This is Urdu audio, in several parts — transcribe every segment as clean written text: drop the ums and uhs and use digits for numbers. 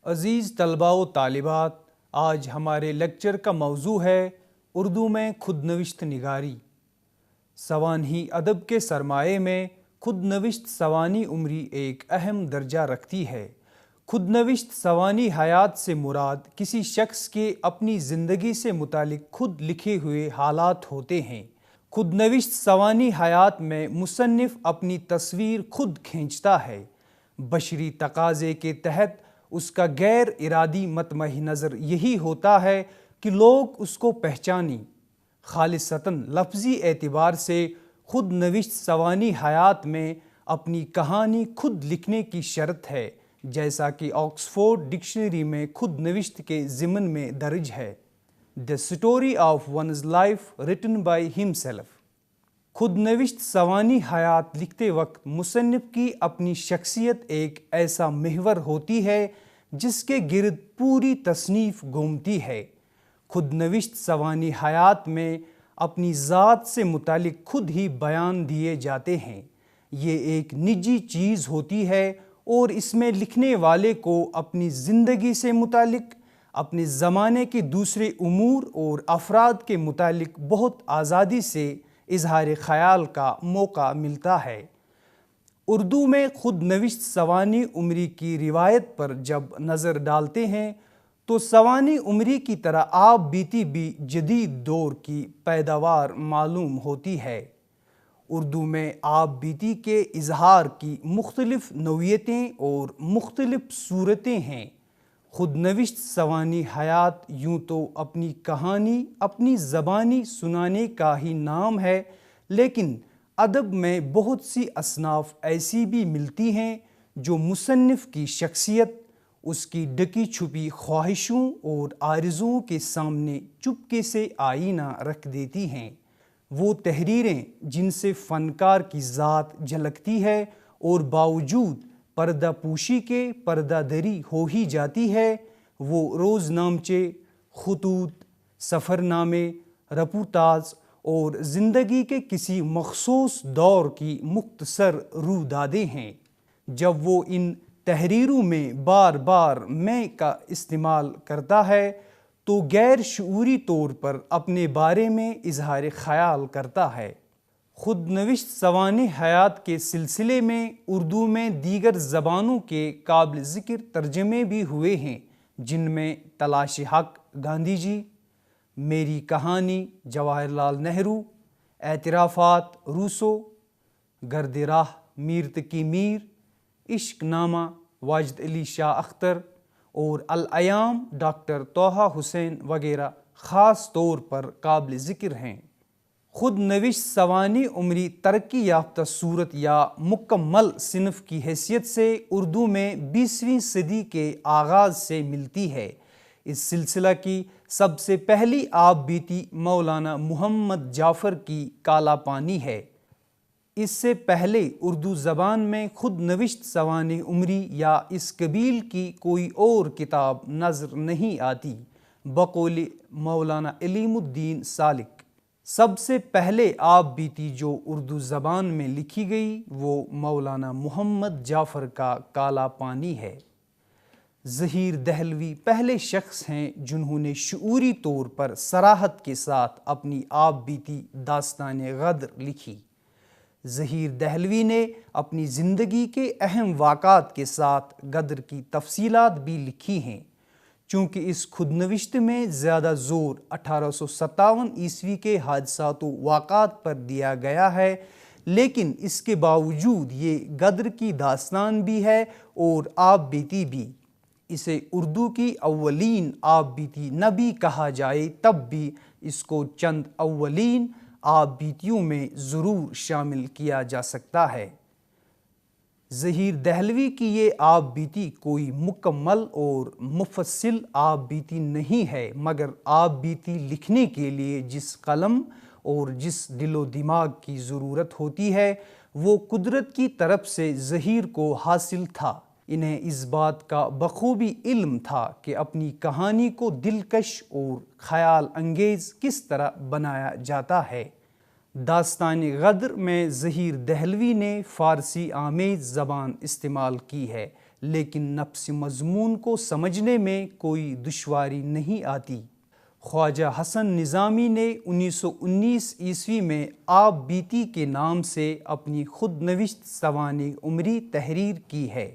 عزیز طلباء و طالبات، آج ہمارے لیکچر کا موضوع ہے اردو میں خود نوشت نگاری۔ سوانحی ادب کے سرمایے میں خود نوشت سوانح عمری ایک اہم درجہ رکھتی ہے۔ خود نوشت سوانح حیات سے مراد کسی شخص کے اپنی زندگی سے متعلق خود لکھے ہوئے حالات ہوتے ہیں۔ خود نوشت سوانح حیات میں مصنف اپنی تصویر خود کھینچتا ہے۔ بشری تقاضے کے تحت اس کا غیر ارادی مطمع نظر یہی ہوتا ہے کہ لوگ اس کو پہچانیں۔ خالصتاً لفظی اعتبار سے خود نوشت سوانح حیات میں اپنی کہانی خود لکھنے کی شرط ہے، جیسا کہ آکسفورڈ ڈکشنری میں خود نوشت کے ضمن میں درج ہے۔ The story of one's life written by himself۔ خود نوشت سوانح حیات لکھتے وقت مصنف کی اپنی شخصیت ایک ایسا محور ہوتی ہے جس کے گرد پوری تصنیف گھومتی ہے۔ خود نوشت سوانح حیات میں اپنی ذات سے متعلق خود ہی بیان دیے جاتے ہیں۔ یہ ایک نجی چیز ہوتی ہے اور اس میں لکھنے والے کو اپنی زندگی سے متعلق، اپنے زمانے کے دوسرے امور اور افراد کے متعلق بہت آزادی سے اظہار خیال کا موقع ملتا ہے۔ اردو میں خود نوشت سوانح عمری کی روایت پر جب نظر ڈالتے ہیں تو سوانح عمری کی طرح آپ بیتی بھی جدید دور کی پیداوار معلوم ہوتی ہے۔ اردو میں آپ بیتی کے اظہار کی مختلف نوعیتیں اور مختلف صورتیں ہیں۔ خود نوشت سوانح حیات یوں تو اپنی کہانی اپنی زبانی سنانے کا ہی نام ہے، لیکن ادب میں بہت سی اصناف ایسی بھی ملتی ہیں جو مصنف کی شخصیت، اس کی ڈکی چھپی خواہشوں اور آرزوؤں کے سامنے چپکے سے آئینہ رکھ دیتی ہیں۔ وہ تحریریں جن سے فنکار کی ذات جھلکتی ہے اور باوجود پردہ پوشی کے پردہ دری ہو ہی جاتی ہے، وہ روزنامچے، خطوط، سفر نامے، رپورٹاج اور زندگی کے کسی مخصوص دور کی مختصر رویدادیں ہیں۔ جب وہ ان تحریروں میں بار بار میں کا استعمال کرتا ہے تو غیر شعوری طور پر اپنے بارے میں اظہار خیال کرتا ہے۔ خود نوشت سوانح حیات کے سلسلے میں اردو میں دیگر زبانوں کے قابل ذکر ترجمے بھی ہوئے ہیں، جن میں تلاش حق گاندھی جی، میری کہانی جواہر لال نہرو، اعترافات روسو، گرد راہ میر تقی میر، عشق نامہ واجد علی شاہ اختر اور الایام ڈاکٹر طٰہٰ حسین وغیرہ خاص طور پر قابل ذکر ہیں۔ خود نوشت سوانح عمری ترقی یافتہ صورت یا مکمل صنف کی حیثیت سے اردو میں 20ویں صدی کے آغاز سے ملتی ہے۔ اس سلسلہ کی سب سے پہلی آپ بیتی مولانا محمد جعفر کی کالا پانی ہے۔ اس سے پہلے اردو زبان میں خود نوشت سوانح عمری یا اس قبیل کی کوئی اور کتاب نظر نہیں آتی، بقول مولانا علیم الدین سالک۔ سب سے پہلے آپ بیتی جو اردو زبان میں لکھی گئی وہ مولانا محمد جعفر کا کالا پانی ہے۔ ظہیر دہلوی پہلے شخص ہیں جنہوں نے شعوری طور پر صراحت کے ساتھ اپنی آپ بیتی داستان غدر لکھی۔ ظہیر دہلوی نے اپنی زندگی کے اہم واقعات کے ساتھ غدر کی تفصیلات بھی لکھی ہیں۔ چونکہ اس خود نوشت میں زیادہ زور 1857 کے حادثات و واقعات پر دیا گیا ہے، لیکن اس کے باوجود یہ غدر کی داستان بھی ہے اور آپ بیتی بھی۔ اسے اردو کی اولین آپ بیتی نہ بھی کہا جائے تب بھی اس کو چند اولین آپ بیتیوں میں ضرور شامل کیا جا سکتا ہے۔ ظہیر دہلوی کی یہ آپ بیتی کوئی مکمل اور مفصل آپ بیتی نہیں ہے، مگر آپ بیتی لکھنے کے لیے جس قلم اور جس دل و دماغ کی ضرورت ہوتی ہے وہ قدرت کی طرف سے ظہیر کو حاصل تھا۔ انہیں اس بات کا بخوبی علم تھا کہ اپنی کہانی کو دلکش اور خیال انگیز کس طرح بنایا جاتا ہے۔ داستان غدر میں ظہیر دہلوی نے فارسی آمیز زبان استعمال کی ہے، لیکن نفس مضمون کو سمجھنے میں کوئی دشواری نہیں آتی۔ خواجہ حسن نظامی نے 1919 عیسوی میں آپ بیتی کے نام سے اپنی خود نوشت سوانح عمری تحریر کی ہے۔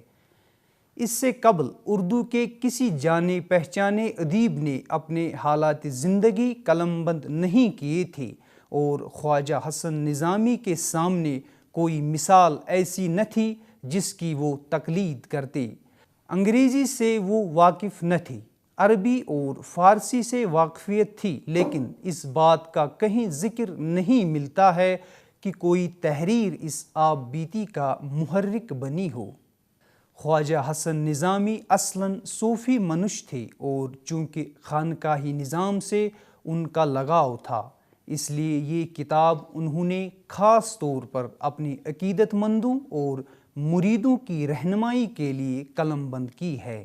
اس سے قبل اردو کے کسی جانے پہچانے ادیب نے اپنے حالات زندگی قلم بند نہیں کیے تھے، اور خواجہ حسن نظامی کے سامنے کوئی مثال ایسی نہ تھی جس کی وہ تقلید کرتے۔ انگریزی سے وہ واقف نہ تھے، عربی اور فارسی سے واقفیت تھی، لیکن اس بات کا کہیں ذکر نہیں ملتا ہے کہ کوئی تحریر اس آپ بیتی کا محرک بنی ہو۔ خواجہ حسن نظامی اصلاً صوفی منش تھے، اور چونکہ خانقاہی نظام سے ان کا لگاؤ تھا، اس لیے یہ کتاب انہوں نے خاص طور پر اپنی عقیدت مندوں اور مریدوں کی رہنمائی کے لیے قلم بند کی ہے۔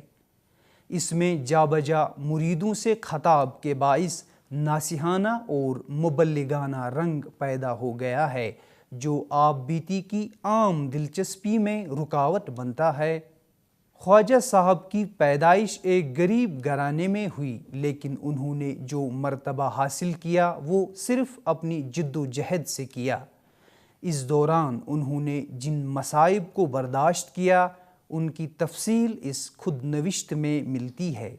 اس میں جا بجا مریدوں سے خطاب کے باعث ناصحانہ اور مبلغانہ رنگ پیدا ہو گیا ہے، جو آپ بیتی کی عام دلچسپی میں رکاوٹ بنتا ہے۔ خواجہ صاحب کی پیدائش ایک غریب گھرانے میں ہوئی، لیکن انہوں نے جو مرتبہ حاصل کیا وہ صرف اپنی جد و جہد سے کیا۔ اس دوران انہوں نے جن مصائب کو برداشت کیا، ان کی تفصیل اس خود نوشت میں ملتی ہے۔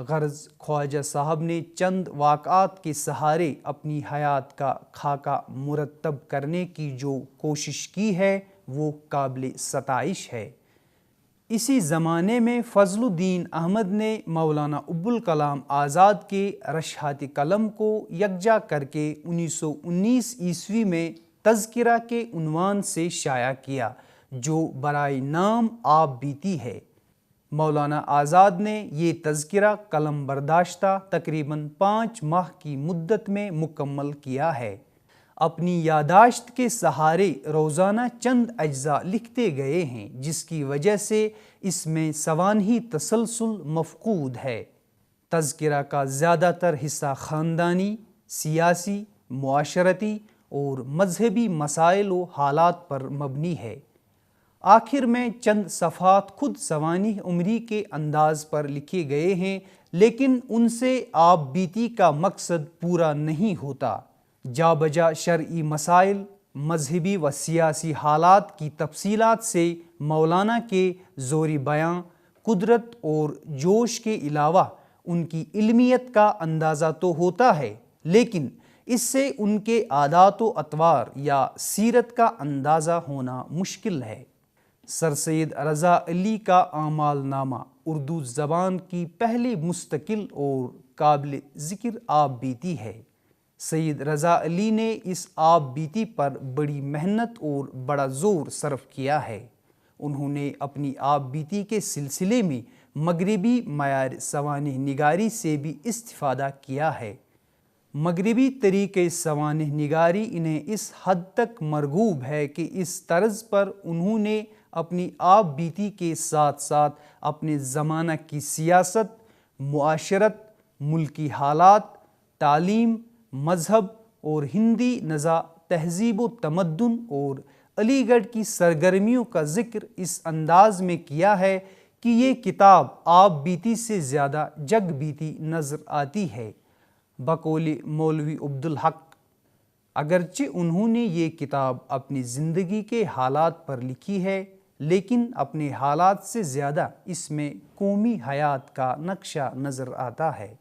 غرض خواجہ صاحب نے چند واقعات کے سہارے اپنی حیات کا خاکہ مرتب کرنے کی جو کوشش کی ہے وہ قابل ستائش ہے۔ اسی زمانے میں فضل الدین احمد نے مولانا ابوالکلام آزاد کے رشحات قلم کو یکجا کر کے 1919 عیسوی میں تذکرہ کے عنوان سے شائع کیا، جو برائے نام آپ بیتی ہے۔ مولانا آزاد نے یہ تذکرہ قلم برداشتہ تقریباً 5 ماہ کی مدت میں مکمل کیا ہے۔ اپنی یادداشت کے سہارے روزانہ چند اجزاء لکھتے گئے ہیں، جس کی وجہ سے اس میں سوانحی تسلسل مفقود ہے۔ تذکرہ کا زیادہ تر حصہ خاندانی، سیاسی، معاشرتی اور مذہبی مسائل و حالات پر مبنی ہے۔ آخر میں چند صفحات خود سوانح عمری کے انداز پر لکھے گئے ہیں، لیکن ان سے آپ بیتی کا مقصد پورا نہیں ہوتا۔ جا بجا شرعی مسائل، مذہبی و سیاسی حالات کی تفصیلات سے مولانا کے زور بیاں، قدرت اور جوش کے علاوہ ان کی علمیت کا اندازہ تو ہوتا ہے، لیکن اس سے ان کے عادات و اطوار یا سیرت کا اندازہ ہونا مشکل ہے۔ سر سید رضا علی کا اعمال نامہ اردو زبان کی پہلی مستقل اور قابل ذکر آپ بیتی ہے۔ سید رضا علی نے اس آپ بیتی پر بڑی محنت اور بڑا زور صرف کیا ہے۔ انہوں نے اپنی آپ بیتی کے سلسلے میں مغربی معیار سوانح نگاری سے بھی استفادہ کیا ہے۔ مغربی طریقے سوانح نگاری انہیں اس حد تک مرغوب ہے کہ اس طرز پر انہوں نے اپنی آپ بیتی کے ساتھ ساتھ اپنے زمانہ کی سیاست، معاشرت، ملکی حالات، تعلیم، مذہب اور ہندی نژاد تہذیب و تمدن اور علی گڑھ کی سرگرمیوں کا ذکر اس انداز میں کیا ہے کہ یہ کتاب آپ بیتی سے زیادہ جگ بیتی نظر آتی ہے۔ بقول مولوی عبدالحق، اگرچہ انہوں نے یہ کتاب اپنی زندگی کے حالات پر لکھی ہے، لیکن اپنے حالات سے زیادہ اس میں قومی حیات کا نقشہ نظر آتا ہے۔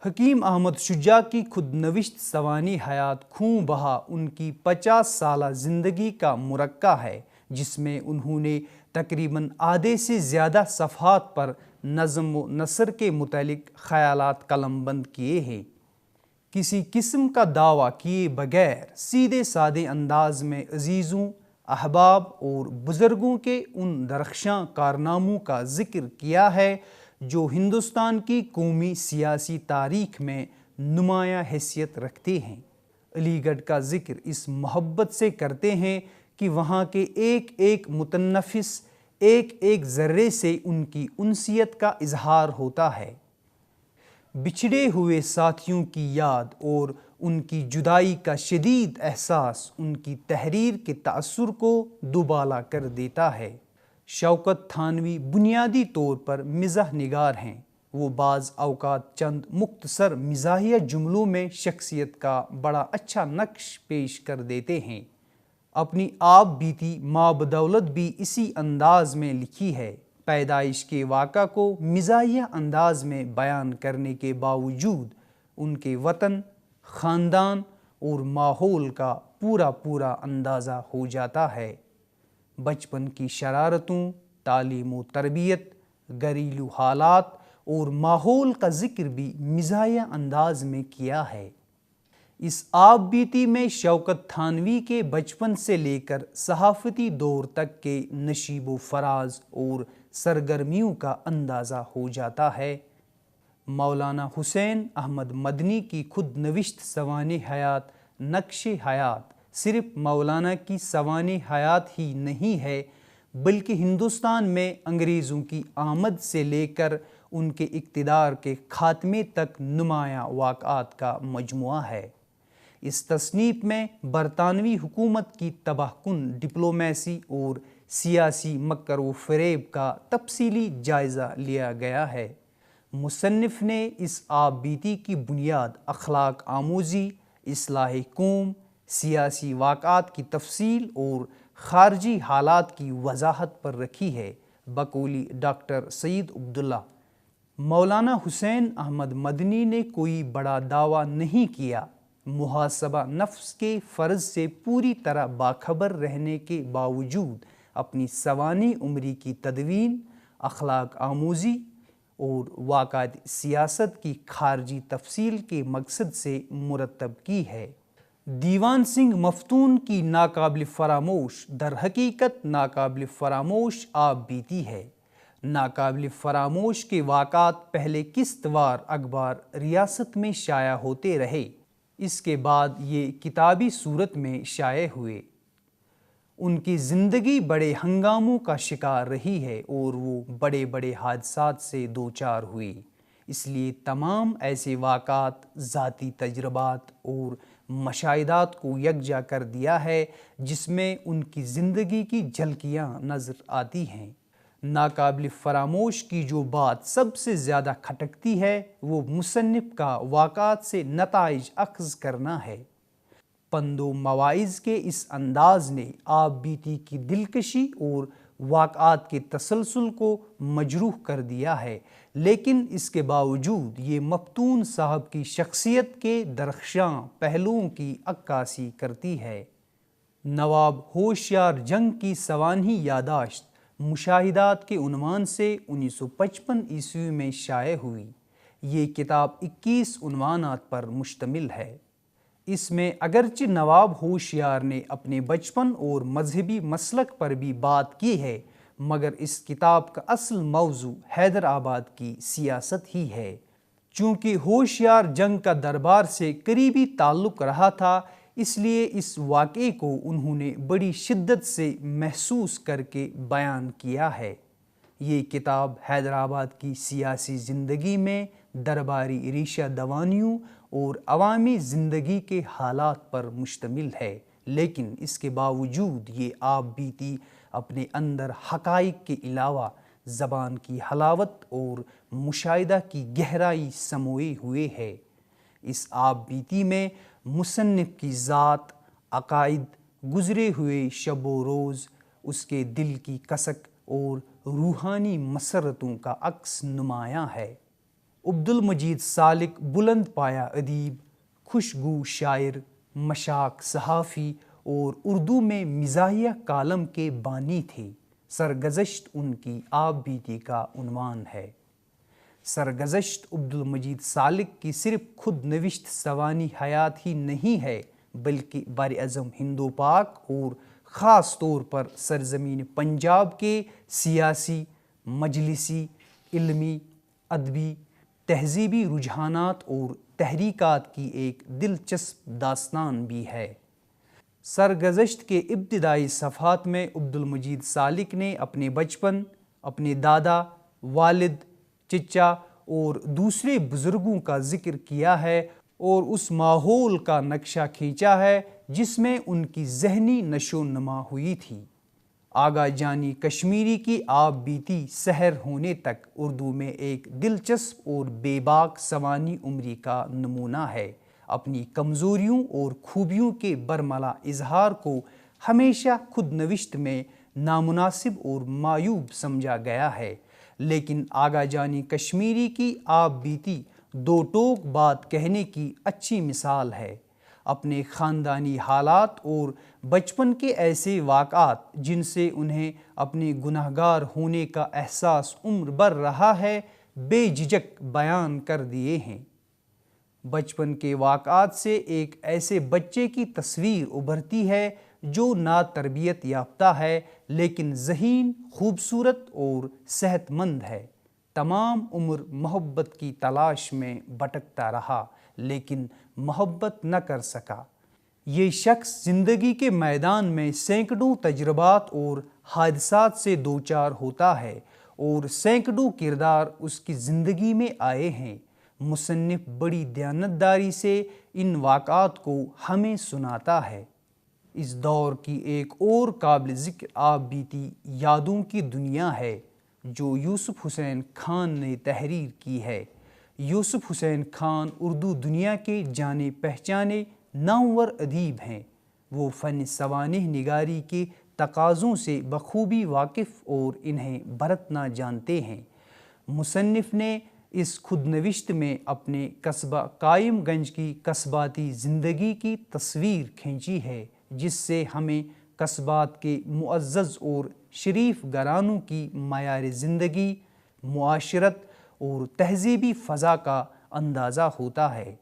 حکیم احمد شجاع کی خود نوشت سوانح حیات خوں بہا ان کی 50 سالہ زندگی کا مرقع ہے، جس میں انہوں نے تقریباً آدھے سے زیادہ صفحات پر نظم و نثر کے متعلق خیالات قلم بند کیے ہیں۔ کسی قسم کا دعویٰ کیے بغیر سیدھے سادے انداز میں عزیزوں، احباب اور بزرگوں کے ان درخشاں کارناموں کا ذکر کیا ہے جو ہندوستان کی قومی سیاسی تاریخ میں نمایاں حیثیت رکھتے ہیں۔ علی گڑھ کا ذکر اس محبت سے کرتے ہیں کہ وہاں کے ایک ایک متنفس، ایک ایک ذرے سے ان کی انسیت کا اظہار ہوتا ہے۔ بچھڑے ہوئے ساتھیوں کی یاد اور ان کی جدائی کا شدید احساس ان کی تحریر کے تأثر کو دوبالا کر دیتا ہے۔ شوکت تھانوی بنیادی طور پر مزاح نگار ہیں۔ وہ بعض اوقات چند مختصر مزاحیہ جملوں میں شخصیت کا بڑا اچھا نقش پیش کر دیتے ہیں۔ اپنی آپ بیتی ماں بدولت بھی اسی انداز میں لکھی ہے۔ پیدائش کے واقعہ کو مزاحیہ انداز میں بیان کرنے کے باوجود ان کے وطن، خاندان اور ماحول کا پورا اندازہ ہو جاتا ہے۔ بچپن کی شرارتوں، تعلیم و تربیت، گھریلو حالات اور ماحول کا ذکر بھی مزاحیہ انداز میں کیا ہے۔ اس آپ بیتی میں شوکت تھانوی کے بچپن سے لے کر صحافتی دور تک کے نشیب و فراز اور سرگرمیوں کا اندازہ ہو جاتا ہے۔ مولانا حسین احمد مدنی کی خود نوشت سوانح حیات نقش حیات صرف مولانا کی سوانح حیات ہی نہیں ہے، بلکہ ہندوستان میں انگریزوں کی آمد سے لے کر ان کے اقتدار کے خاتمے تک نمایاں واقعات کا مجموعہ ہے۔ اس تصنیف میں برطانوی حکومت کی تباہ کن ڈپلومیسی اور سیاسی مکر و فریب کا تفصیلی جائزہ لیا گیا ہے۔ مصنف نے اس آپ بیتی کی بنیاد اخلاق آموزی، اصلاح قوم، سیاسی واقعات کی تفصیل اور خارجی حالات کی وضاحت پر رکھی ہے۔ بقول ڈاکٹر سعید عبداللہ، مولانا حسین احمد مدنی نے کوئی بڑا دعویٰ نہیں کیا۔ محاسبہ نفس کے فرض سے پوری طرح باخبر رہنے کے باوجود اپنی سوانح عمری کی تدوین اخلاق آموزی اور واقعات سیاست کی خارجی تفصیل کے مقصد سے مرتب کی ہے۔ دیوان سنگھ مفتون کی ناقابل فراموش در حقیقت ناقابل فراموش آپ بیتی ہے۔ ناقابل فراموش کے واقعات پہلے قسط وار اخبار ریاست میں شائع ہوتے رہے، اس کے بعد یہ کتابی صورت میں شائع ہوئے۔ ان کی زندگی بڑے ہنگاموں کا شکار رہی ہے اور وہ بڑے حادثات سے دوچار ہوئی، اس لیے تمام ایسے واقعات ذاتی تجربات اور مشاہدات کو یکجا کر دیا ہے جس میں ان کی زندگی کی جھلکیاں نظر آتی ہیں۔ ناقابل فراموش کی جو بات سب سے زیادہ کھٹکتی ہے وہ مصنف کا واقعات سے نتائج اخذ کرنا ہے۔ پند و مواعظ کے اس انداز نے آپ بیتی کی دلکشی اور واقعات کے تسلسل کو مجروح کر دیا ہے، لیکن اس کے باوجود یہ مفتون صاحب کی شخصیت کے درخشاں پہلوؤں کی عکاسی کرتی ہے۔ نواب ہوشیار جنگ کی سوانحی یادداشت مشاہدات کے عنوان سے 1955 عیسوی میں شائع ہوئی۔ یہ کتاب 21 عنوانات پر مشتمل ہے۔ اس میں اگرچہ نواب ہوشیار نے اپنے بچپن اور مذہبی مسلک پر بھی بات کی ہے، مگر اس کتاب کا اصل موضوع حیدرآباد کی سیاست ہی ہے۔ چونکہ ہوشیار جنگ کا دربار سے قریبی تعلق رہا تھا، اس لیے اس واقعے کو انہوں نے بڑی شدت سے محسوس کر کے بیان کیا ہے۔ یہ کتاب حیدرآباد کی سیاسی زندگی میں درباری ریشہ دوانیوں اور عوامی زندگی کے حالات پر مشتمل ہے، لیکن اس کے باوجود یہ آپ بیتی اپنے اندر حقائق کے علاوہ زبان کی حلاوت اور مشاہدہ کی گہرائی سموئے ہوئے ہے۔ اس آپ بیتی میں مصنف کی ذات، عقائد، گزرے ہوئے شب و روز، اس کے دل کی کسک اور روحانی مسرتوں کا عکس نمایاں ہے۔ عبدالمجید سالک بلند پایہ ادیب، خوشگو شاعر، مشاق صحافی اور اردو میں مزاحیہ کالم کے بانی تھے۔ سرگزشت ان کی آپ بیتی کا عنوان ہے۔ سرگزشت عبدالمجید سالک کی صرف خود نوشت سوانح حیات ہی نہیں ہے، بلکہ براعظم ہند و پاک اور خاص طور پر سرزمین پنجاب کے سیاسی، مجلسی، علمی، ادبی، تہذیبی رجحانات اور تحریکات کی ایک دلچسپ داستان بھی ہے۔ سرگزشت کے ابتدائی صفحات میں عبدالمجید سالک نے اپنے بچپن، اپنے دادا، والد، چچا اور دوسرے بزرگوں کا ذکر کیا ہے اور اس ماحول کا نقشہ کھینچا ہے جس میں ان کی ذہنی نشو و نما ہوئی تھی۔ آغا جانی کشمیری کی آپ بیتی سحر ہونے تک اردو میں ایک دلچسپ اور بے باک سوانح عمری کا نمونہ ہے۔ اپنی کمزوریوں اور خوبیوں کے برملا اظہار کو ہمیشہ خود نوشت میں نامناسب اور معیوب سمجھا گیا ہے، لیکن آغا جانی کشمیری کی آپ بیتی دو ٹوک بات کہنے کی اچھی مثال ہے۔ اپنے خاندانی حالات اور بچپن کے ایسے واقعات جن سے انہیں اپنے گنہگار ہونے کا احساس عمر بھر رہا ہے، بے جھجک بیان کر دیے ہیں۔ بچپن کے واقعات سے ایک ایسے بچے کی تصویر ابھرتی ہے جو نہ تربیت یافتہ ہے لیکن ذہین، خوبصورت اور صحت مند ہے۔ تمام عمر محبت کی تلاش میں بھٹکتا رہا لیکن محبت نہ کر سکا۔ یہ شخص زندگی کے میدان میں سینکڑوں تجربات اور حادثات سے دوچار ہوتا ہے اور سینکڑوں کردار اس کی زندگی میں آئے ہیں۔ مصنف بڑی دیانتداری سے ان واقعات کو ہمیں سناتا ہے۔ اس دور کی ایک اور قابل ذکر آپ بیتی یادوں کی دنیا ہے جو یوسف حسین خان نے تحریر کی ہے۔ یوسف حسین خان اردو دنیا کے جانے پہچانے نامور ادیب ہیں۔ وہ فن سوانح نگاری کے تقاضوں سے بخوبی واقف اور انہیں برتنا جانتے ہیں۔ مصنف نے اس خود نوشت میں اپنے قصبہ قائم گنج کی قصباتی زندگی کی تصویر کھینچی ہے، جس سے ہمیں قصبات کے معزز اور شریف گھرانوں کی معیار زندگی، معاشرت اور تہذیبی فضا کا اندازہ ہوتا ہے۔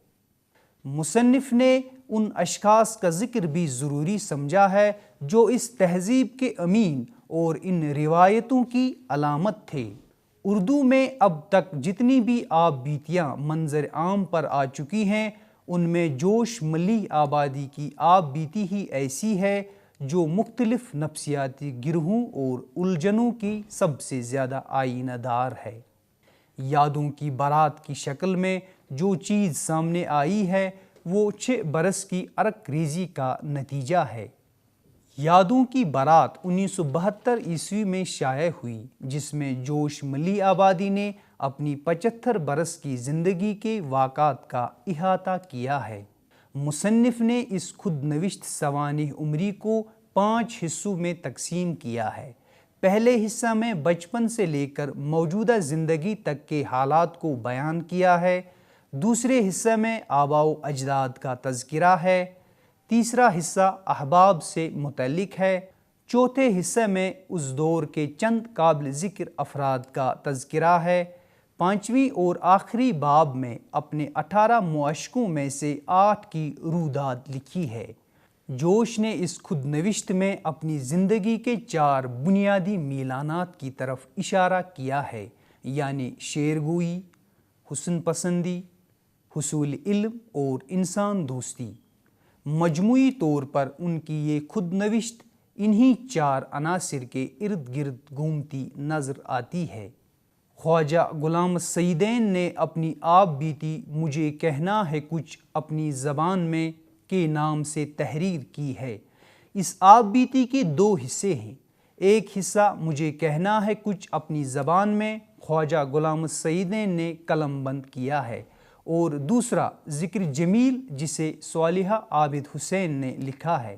مصنف نے ان اشخاص کا ذکر بھی ضروری سمجھا ہے جو اس تہذیب کے امین اور ان روایتوں کی علامت تھے۔ اردو میں اب تک جتنی بھی آپ بیتیاں منظر عام پر آ چکی ہیں، ان میں جوش ملیح آبادی کی آپ بیتی ہی ایسی ہے جو مختلف نفسیاتی گروہوں اور الجھنوں کی سب سے زیادہ آئینہ دار ہے۔ یادوں کی بارات کی شکل میں جو چیز سامنے آئی ہے وہ 6 برس کی عرق ریزی کا نتیجہ ہے۔ یادوں کی بارات 1972 عیسوی میں شائع ہوئی، جس میں جوش ملیح آبادی نے اپنی 75 برس کی زندگی کے واقعات کا احاطہ کیا ہے۔ مصنف نے اس خود نوشت سوانح عمری کو 5 حصوں میں تقسیم کیا ہے۔ پہلے حصہ میں بچپن سے لے کر موجودہ زندگی تک کے حالات کو بیان کیا ہے۔ دوسرے حصے میں آباء و اجداد کا تذکرہ ہے۔ تیسرا حصہ احباب سے متعلق ہے۔ چوتھے حصے میں اس دور کے چند قابل ذکر افراد کا تذکرہ ہے۔ 5ویں اور آخری باب میں اپنے 18 معشوقوں میں سے 8 کی روداد لکھی ہے۔ جوش نے اس خود نوشت میں اپنی زندگی کے 4 بنیادی میلانات کی طرف اشارہ کیا ہے، یعنی شعر گوئی، حسن پسندی، حصول علم اور انسان دوستی۔ مجموعی طور پر ان کی یہ خود نوشت انہی 4 عناصر کے ارد گرد گھومتی نظر آتی ہے۔ خواجہ غلام السیدین نے اپنی آپ بیتی مجھے کہنا ہے کچھ اپنی زبان میں کے نام سے تحریر کی ہے۔ اس آپ بیتی کے 2 حصے ہیں۔ ایک حصہ مجھے کہنا ہے کچھ اپنی زبان میں خواجہ غلام السیدین نے قلم بند کیا ہے، اور دوسرا ذکر جمیل جسے صالحہ عابد حسین نے لکھا ہے۔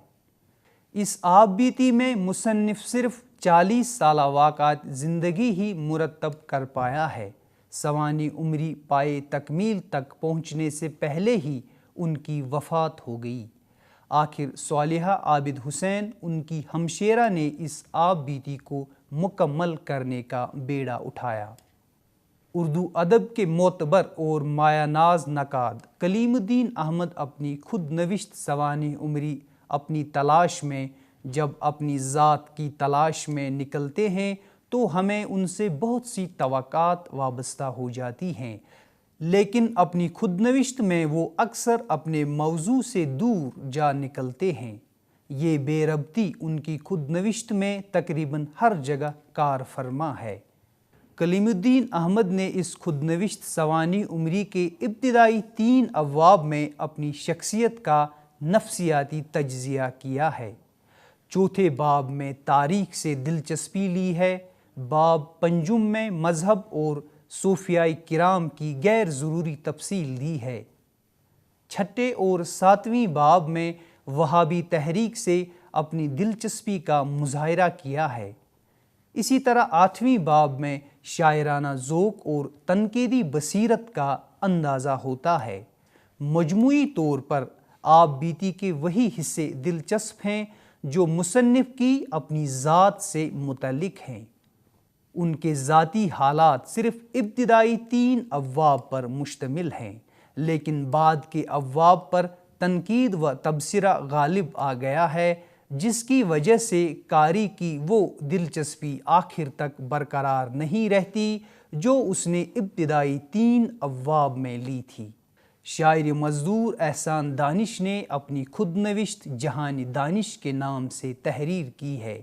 اس آپ بیتی میں مصنف صرف 40 سالہ واقعات زندگی ہی مرتب کر پایا ہے۔ سوانح عمری پائے تکمیل تک پہنچنے سے پہلے ہی ان کی وفات ہو گئی۔ آخر صالحہ عابد حسین ان کی ہمشیرہ نے اس آپ بیتی کو مکمل کرنے کا بیڑا اٹھایا۔ اردو ادب کے معتبر اور مایہ ناز نقاد کلیم الدین احمد اپنی خود نوشت سوانح عمری اپنی تلاش میں جب اپنی ذات کی تلاش میں نکلتے ہیں تو ہمیں ان سے بہت سی توقعات وابستہ ہو جاتی ہیں، لیکن اپنی خود نوشت میں وہ اکثر اپنے موضوع سے دور جا نکلتے ہیں۔ یہ بے ربطی ان کی خود نوشت میں تقریباً ہر جگہ کار فرما ہے۔ کلیم الدین احمد نے اس خود نوشت سوانح عمری کے ابتدائی 3 ابواب میں اپنی شخصیت کا نفسیاتی تجزیہ کیا ہے۔ چوتھے باب میں تاریخ سے دلچسپی لی ہے، باب پنجم میں مذہب اور صوفیاء کرام کی غیر ضروری تفصیل دی ہے، چھٹے اور ساتویں باب میں وہابی تحریک سے اپنی دلچسپی کا مظاہرہ کیا ہے۔ اسی طرح آٹھویں باب میں شاعرانہ ذوق اور تنقیدی بصیرت کا اندازہ ہوتا ہے۔ مجموعی طور پر آپ بیتی کے وہی حصے دلچسپ ہیں جو مصنف کی اپنی ذات سے متعلق ہیں۔ ان کے ذاتی حالات صرف ابتدائی 3 ابواب پر مشتمل ہیں، لیکن بعد کے ابواب پر تنقید و تبصرہ غالب آ گیا ہے، جس کی وجہ سے قاری کی وہ دلچسپی آخر تک برقرار نہیں رہتی جو اس نے ابتدائی 3 ابواب میں لی تھی۔ شاعر مزدور احسان دانش نے اپنی خود نوشت جہان دانش کے نام سے تحریر کی ہے۔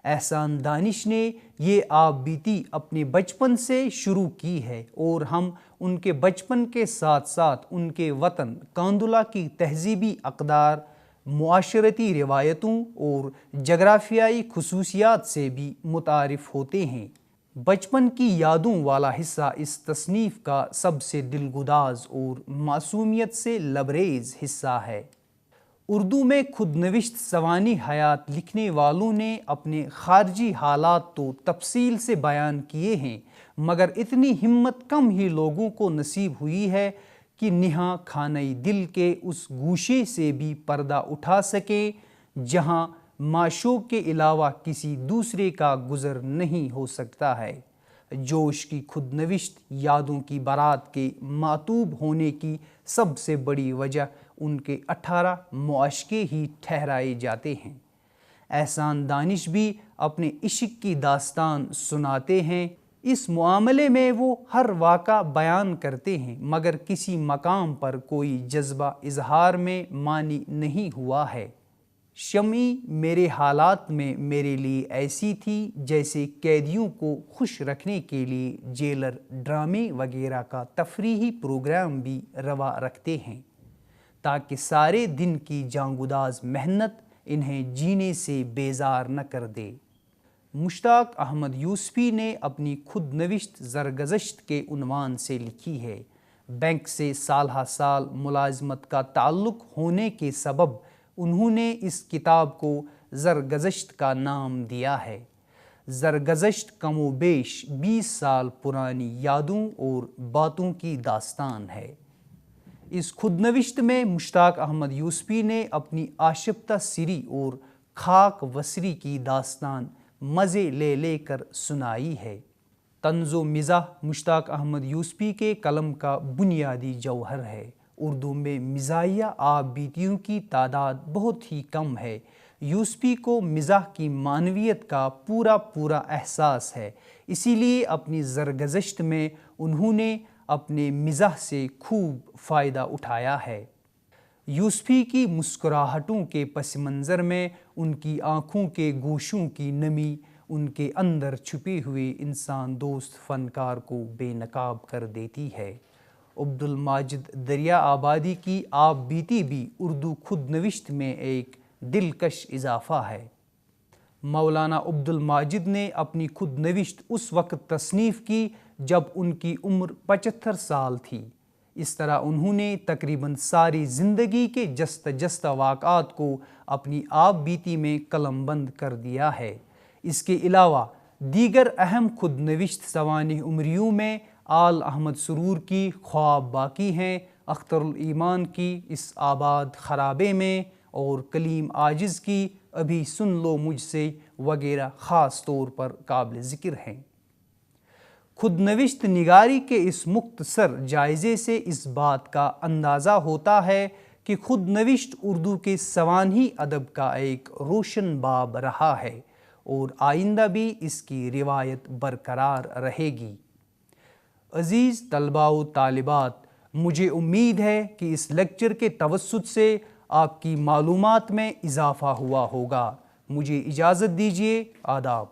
احسان دانش نے یہ آپ بیتی اپنے بچپن سے شروع کی ہے اور ہم ان کے بچپن کے ساتھ ساتھ ان کے وطن کاندھلہ کی تہذیبی اقدار، معاشرتی روایتوں اور جغرافیائی خصوصیات سے بھی متعارف ہوتے ہیں۔ بچپن کی یادوں والا حصہ اس تصنیف کا سب سے دلگداز اور معصومیت سے لبریز حصہ ہے۔ اردو میں خود نوشت سوانح حیات لکھنے والوں نے اپنے خارجی حالات تو تفصیل سے بیان کیے ہیں، مگر اتنی ہمت کم ہی لوگوں کو نصیب ہوئی ہے کہ نہاں خانہ دل کے اس گوشے سے بھی پردہ اٹھا سکیں جہاں معشوق کے علاوہ کسی دوسرے کا گزر نہیں ہو سکتا ہے۔ جوش کی خود نوشت یادوں کی بارات کے معطوب ہونے کی سب سے بڑی وجہ ان کے 18 معاشقے ہی ٹھہرائے جاتے ہیں۔ احسان دانش بھی اپنے عشق کی داستان سناتے ہیں۔ اس معاملے میں وہ ہر واقعہ بیان کرتے ہیں، مگر کسی مقام پر کوئی جذبہ اظہار میں مانی نہیں ہوا ہے۔ شمعی میرے حالات میں میرے لیے ایسی تھی جیسے قیدیوں کو خوش رکھنے کے لیے جیلر ڈرامے وغیرہ کا تفریحی پروگرام بھی روا رکھتے ہیں تاکہ سارے دن کی جانگداز محنت انہیں جینے سے بیزار نہ کر دے۔ مشتاق احمد یوسفی نے اپنی خود نوشت زرگزشت کے عنوان سے لکھی ہے۔ بینک سے سالہ سال ملازمت کا تعلق ہونے کے سبب انہوں نے اس کتاب کو زرگزشت کا نام دیا ہے۔ زرگزشت کم و بیش 20 سال پرانی یادوں اور باتوں کی داستان ہے۔ اس خود نوشت میں مشتاق احمد یوسفی نے اپنی آشفتہ سری اور خاک وسری کی داستان مزے لے لے کر سنائی ہے۔ طنز و مزاح مشتاق احمد یوسفی کے قلم کا بنیادی جوہر ہے۔ اردو میں مزاحیہ آپ بیتیوں کی تعداد بہت ہی کم ہے۔ یوسفی کو مزاح کی معنویت کا پورا احساس ہے، اسی لیے اپنی زرگزشت میں انہوں نے اپنے مزاح سے خوب فائدہ اٹھایا ہے۔ یوسفی کی مسکراہٹوں کے پس منظر میں ان کی آنکھوں کے گوشوں کی نمی ان کے اندر چھپے ہوئے انسان دوست فنکار کو بے نقاب کر دیتی ہے۔ عبد الماجد دریا آبادی کی آپ بیتی بھی اردو خود نوشت میں ایک دلکش اضافہ ہے۔ مولانا عبد الماجد نے اپنی خود نوشت اس وقت تصنیف کی جب ان کی عمر 75 سال تھی۔ اس طرح انہوں نے تقریباً ساری زندگی کے جستہ واقعات کو اپنی آپ بیتی میں قلم بند کر دیا ہے۔ اس کے علاوہ دیگر اہم خود نوشت سوانح عمریوں میں آل احمد سرور کی خواب باقی ہیں، اختر الایمان کی اس آباد خرابے میں اور کلیم عاجز کی ابھی سن لو مجھ سے وغیرہ خاص طور پر قابل ذکر ہیں۔ خود نوشت نگاری کے اس مختصر جائزے سے اس بات کا اندازہ ہوتا ہے کہ خود نوشت اردو کے سوانحی ادب کا ایک روشن باب رہا ہے اور آئندہ بھی اس کی روایت برقرار رہے گی۔ عزیز طلباء و طالبات، مجھے امید ہے کہ اس لیکچر کے توسط سے آپ کی معلومات میں اضافہ ہوا ہوگا۔ مجھے اجازت دیجیے، آداب۔